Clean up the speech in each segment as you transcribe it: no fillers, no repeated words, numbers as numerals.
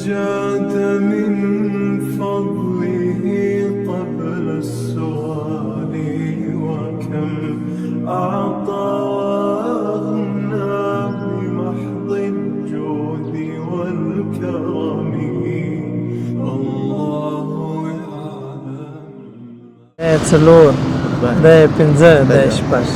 جاد من فضله قبل السؤال وكم أعطى وأغنى بمحض الجود والكرم. الله يعلم. څلور د پنځه د شپږ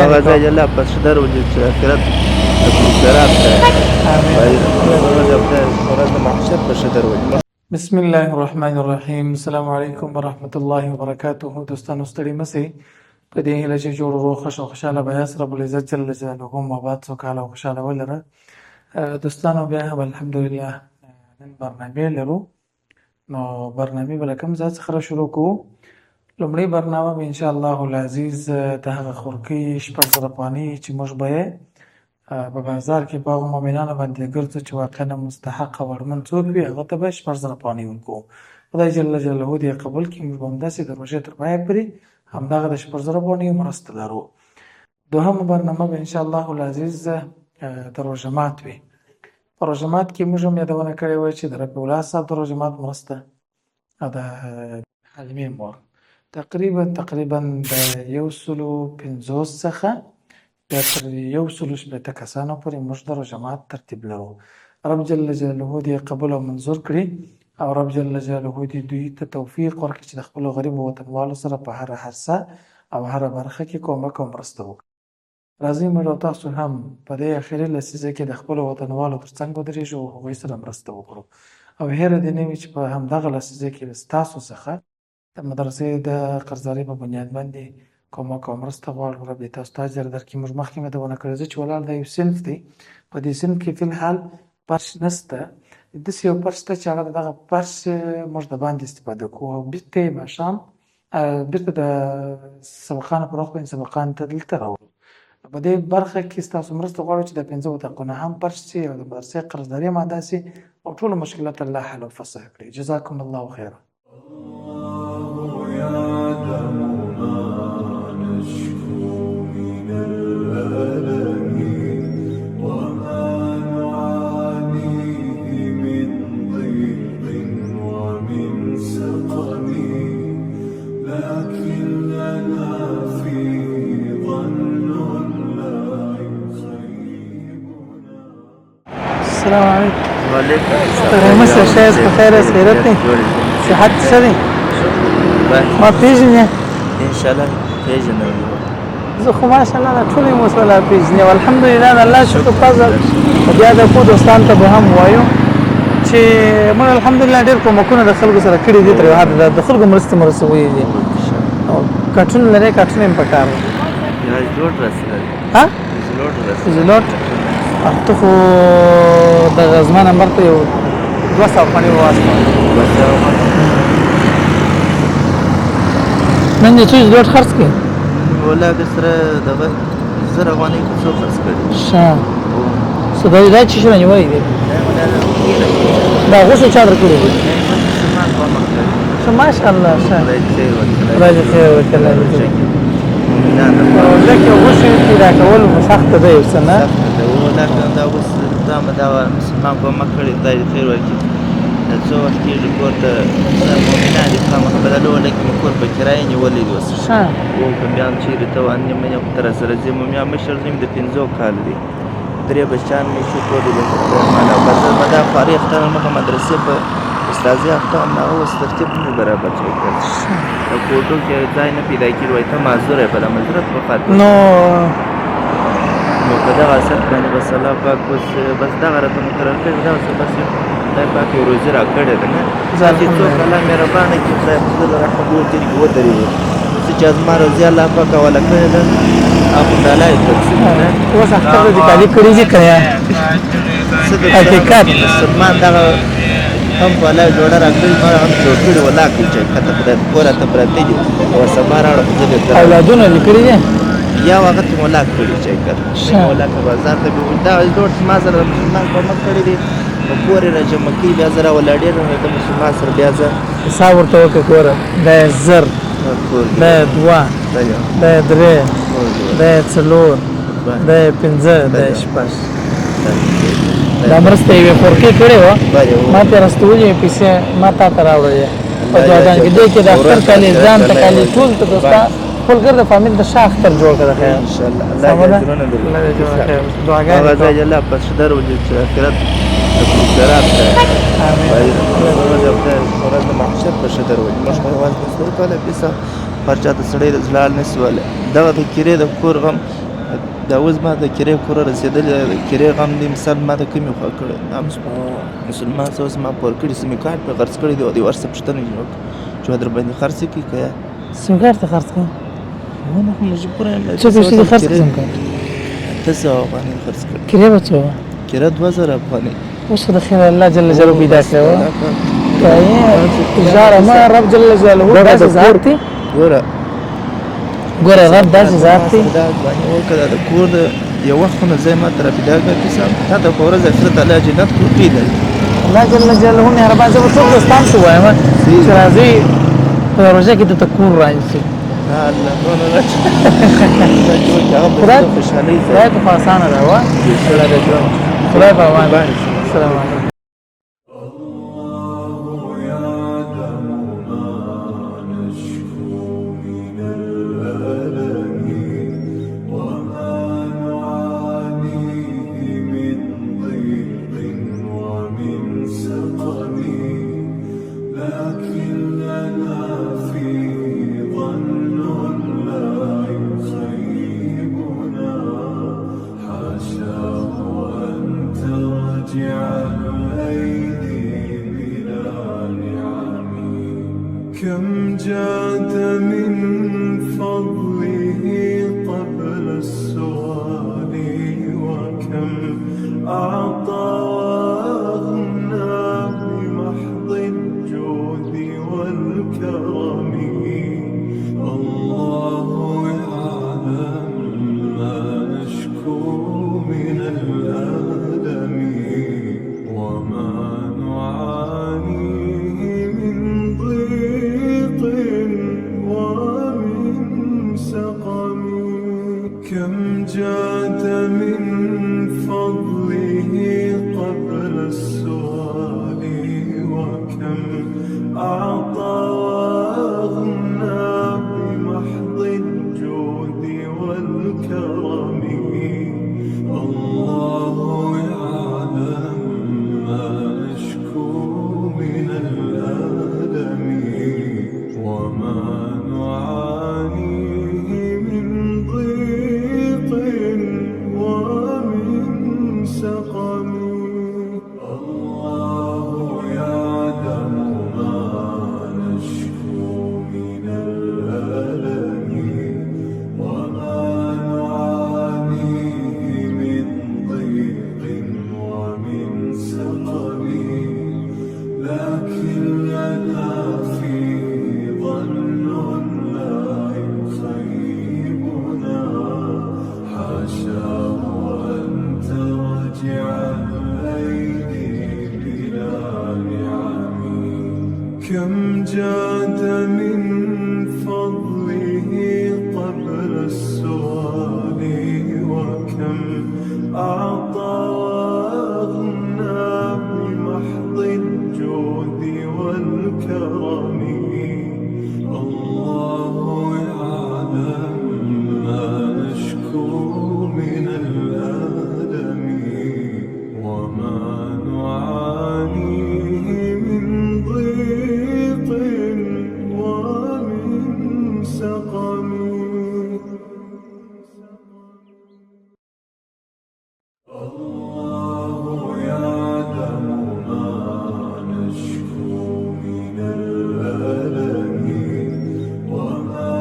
الله جل الله پس درو چې اخرت بسم الله الرحمن الرحیم. السلام علیکم ورحمۃ الله وبرکاته. دوستانو ستړي مسئ په دې هیله چې جوړ روغ خوشحاله به یاست. رب العزت جل جلاله مو آباد سوکاله او خوشحاله ولره. دوستانو بیا هم الحمدلله نن برنامه لرو. نو برنامه به له کوم ځای څخه شروع کوو؟ لومړی برنامه به انشاءالله العزیز د هغه خورکۍ شپږ زره افغانۍ چې موږ به یې په بازار کې په هغو مؤمنانو باندې ګرځو چې واقعا مستحق او اړمن څوک وي، هغه ته به شپږ زره افغانۍ ورکوو. خدای جل جلاله دې قبول کړي. موږ به همداسې د روژې تر پایه پورې همدغه د شپږ زره افغانیو مرسته لرو. دوهمه برنامه به انشاءالله العزیز د روژه مات وي. په روژه مات کې موږ هم یادونه کړې وه چې د رفیع الله صاحب د روژه مات مرسته د حلیمې مور تقریبا د 150 څخه بیا تر 160 کسانو پورې موږ د روژه مات ترتیب لرو. رب جل جلاله دې قبول او منظور کړي او رب جل جلاله دې دوی ته توفیق ورکړي چې د خپلو غریبو وطنوالو سره په هره حصه او هره برخه کې کومک او مرسته وکړي. راځئ موږ او تاسو هم په دې اخري لسیزه کې د خپلو وطنوالو تر څنګ ودرېږو او هغوی سره مرسته وکړو. او هیره دې نه وي چې په همدغه لسیزه کې ستاسو څخه د مدرسې د قرضدارۍ په بنیاد باندې کومک او مرسته غواړو. رب دې تاسو ته اجر درکړي. موږ مخکې یادونه کړې ده چې ولاړ دا یو صنف دی. په دې صنف کې فی الحال فرش نشته. داسې یو فرش شته چې هغه دغه فرش موږ د باندې استفاده کوو او بېرته یې ماښام بېرته د سبقانو پر وخت باندې سبقانو ته دلته راوړو. په دې برخه کې ستاسو مرسته غواړو چې د 5 اتاقونه هم فرش شي او د مدرسې قرضداري هم ادا شي او ټولو مشکلات الله حل او فصح کړي. جزاکم الله خیرا. يعلم ما نشكو من الألم وما نعانيه من ضيق ومن سقم، لكن لنا فيه ظن لا يخيبنا. السلام علیکم. وعلیکم مسا شایست په خیر است؟ خیرت دی؟ صحت ښه دی؟ ما پیژنې؟ انشاءالله پیژنم. زه خو ماشاءالله د ټولې مو سره پیژنې او الحمدلله د الله شکر فضل. بیا د کو دوستانو ته به هم وایو چې موږ الحمدلله ډېر کومکونه د خلکو سره کړي دي. تر یو حده د خلکو مرستې مو رسوي دي. او کټونه لرئ؟ کټونه یې پکار وو. زلوټ رسېدلی. ها؟ زلوټ رسېدلی. زلوټ؟ ته خو دغه زما نمبر ته یو 200 افغانۍ وواستوه. نن دې څو زلوټ خرڅ کړي؟ والله بیا سره دغه 1000 افغانۍ څو خرڅ کړي. ښه. څه دا چې شنه نیولی دی؟ دا غوښه چا درکړې دي؟ ښه ماشاءالله. ښه خدای دې خیر وکړي. لکه غوښې چې راکول مو سخته ده یو څه نه؟ دا اوس دا مسلمان کومک کړي. خدای دې خیر ورکړي. څو وخت کېږي کور ته مؤمنان دي خامخا بدلو لکه مې کور په کرایه نیولی دی اوس. ښه. او که بیا هم چېرې ته نیمه خو ته راسره ځې میا مشر زوی مې د 50 کالو دی. 3 بچیان مې شو ټول دي ما دا خواري اختر مخه مدرسې په استاذي اخته هم هغه اوس ترتیب نه برابر شوی کړ. د کوټو کې ځای نه پیدا کېږي. وایي ته معذور یې په دا معذورت په خاطر نو په دغه اثر باندې بس الله پاک اوس بس دغه راته مقرر کړي دا اوس بس خدای پاک یو روزي راکړې ده نه چې څوک الله مهربانه کړي. خدای په خپل رحم وکړي ودرېږي. څه چې زما روزي الله پاک حواله کړې ده هغه د الله یې تقسیم نه. اوس اختر دې کالي کړي دي که نه؟ حقیقت مسلمان دغه هم په الله جوړه راکړي. ما هم جوړ کړي والله کړي چې کته خدای کور ته پراته دي او سبا راوړه خو زه بېرته اولادونه لیکلي دي یا هغه ته مولا کړي چې کته مولا که بازار ته دا جوړ ما سره مسلمان کومک کړي دي په کور را جمع کړي. بیا زه راولاړې د مسلمان سره بیا زه حساب ورته وکړه. ګوره دا یې 1000 دا یې 2 دا یې 3 دا یې 4 دا یې 5 دا یې 6 دا مرسته یې فورکې کړې وه بله ما ترې راستولې وې پیسې ما تا ته راوړلې په دعاګانو کې دې کې د اختر کالي ځان ته کالي ټول ته دوستا خپل ګرد فامیل د ښه اختر جوړ کړه خیر انشاءالله الله دې اجرونه درکړي. الله دې جوړ خیر هغه دعاګانې ځای الله په څه درولي چې آخرت د خسرات دی. آمین ورځ د محشر په ښه درولي. موږ خو یوازې د سترګو کاله پیسه هر چا ته سړی د زړه حال نه شي ویلی. دغه د کرې د کور غم دا اوس ما د کرې کوره رسېدلې ده. د کرې غم دی مثال ما ته کمې خوا کړی دا مسلمان څه اوس ما پور کړي سمې کارت پرې خرڅ کړی دی او د ورسه پوښتنه یې وکړه چې ما در باندې خرڅ کړي که یا سیم کارت ته خرڅ کړه ونه خو مجبوره یم څو پیسې دې خرڅ کړه سیم کارت 800 افغانۍ خرڅ کړي. کرې به څو وه کرې 2000 افغانۍ. اوس خو د خیر الله جل جلاله پیدا کړی وه که یې ژاړه مه رب جل جلاله داسې ذات دی ګوره ګوره رب داسې ذات دی دا ځواني وکړه د کور د یو وخت خو نه ځای ما ته راپیدا کړه کیسه تا ته په ورځ آخرت الله جنت کړکۍ لري. الله جل جلاله مهربان زه به څوک دوستان ته وایم چې راځئ په روژه کې دلته کور رانیسئ الله نو نه هغه په خدای خوشحالۍ خدای ته خو اسانه ده وه سره د ژوند خدای په امان السلام علیکم كم جاد من فضله قبل السؤال وكم أعطى وأغنى بمحض الجود والكرم. الله يعلم ما نشكو من الألم وما نعانيه من ضيق ومن سقم. كم جاد من فضله قبل السؤال وكم أعطى وأغنى بمحض الجود والكرم. الله يعلم ما نشكو من الألم وما نعانيه من ضيق ومن سقم. الله يعلم ما نشكو من الألم وما نعانيه من ضيق ومن سقم. لكن لنا فيه ظن لا يخيبنا حاشاه أن ترجع الأيدي بلا نعم. كم جاد من فضله قبل السؤال وكم أعطى وأغنى بمحض الجود والكرم. الله يعلم ما نشكو من الألم وما نعانيه من ضيق ومن سقم. الله يعلم ما نشكو من الألم وما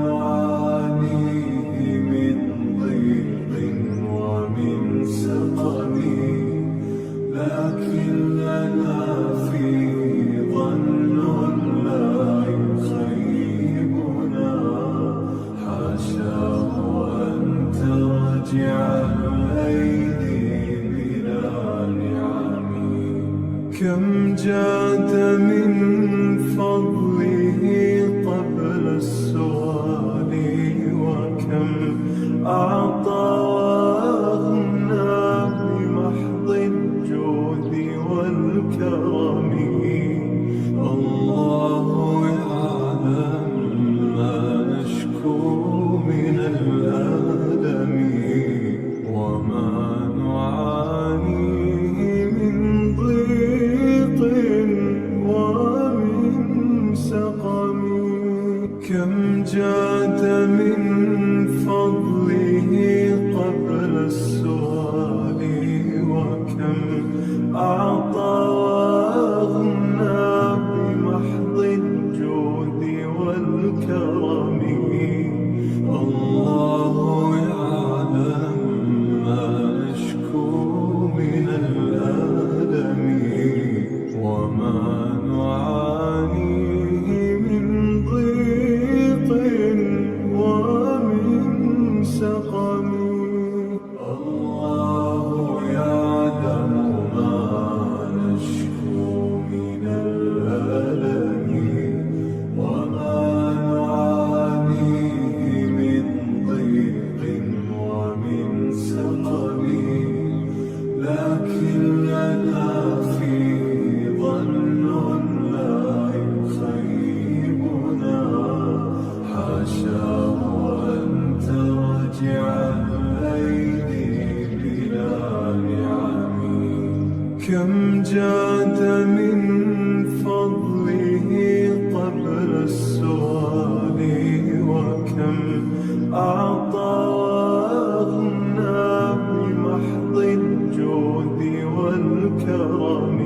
نعانيه من ضيق ومن سقم. لكن لنا فيه ظن لا يخيبنا حاشاه أن ترجع الأيدي بلا نعم. كم جاد من فضله قبل السؤال وكم أعطى وأغنى بمحض الجود جاد من فضله قبل السؤال وكم أعطى وأغنى بمحض الجود والكرم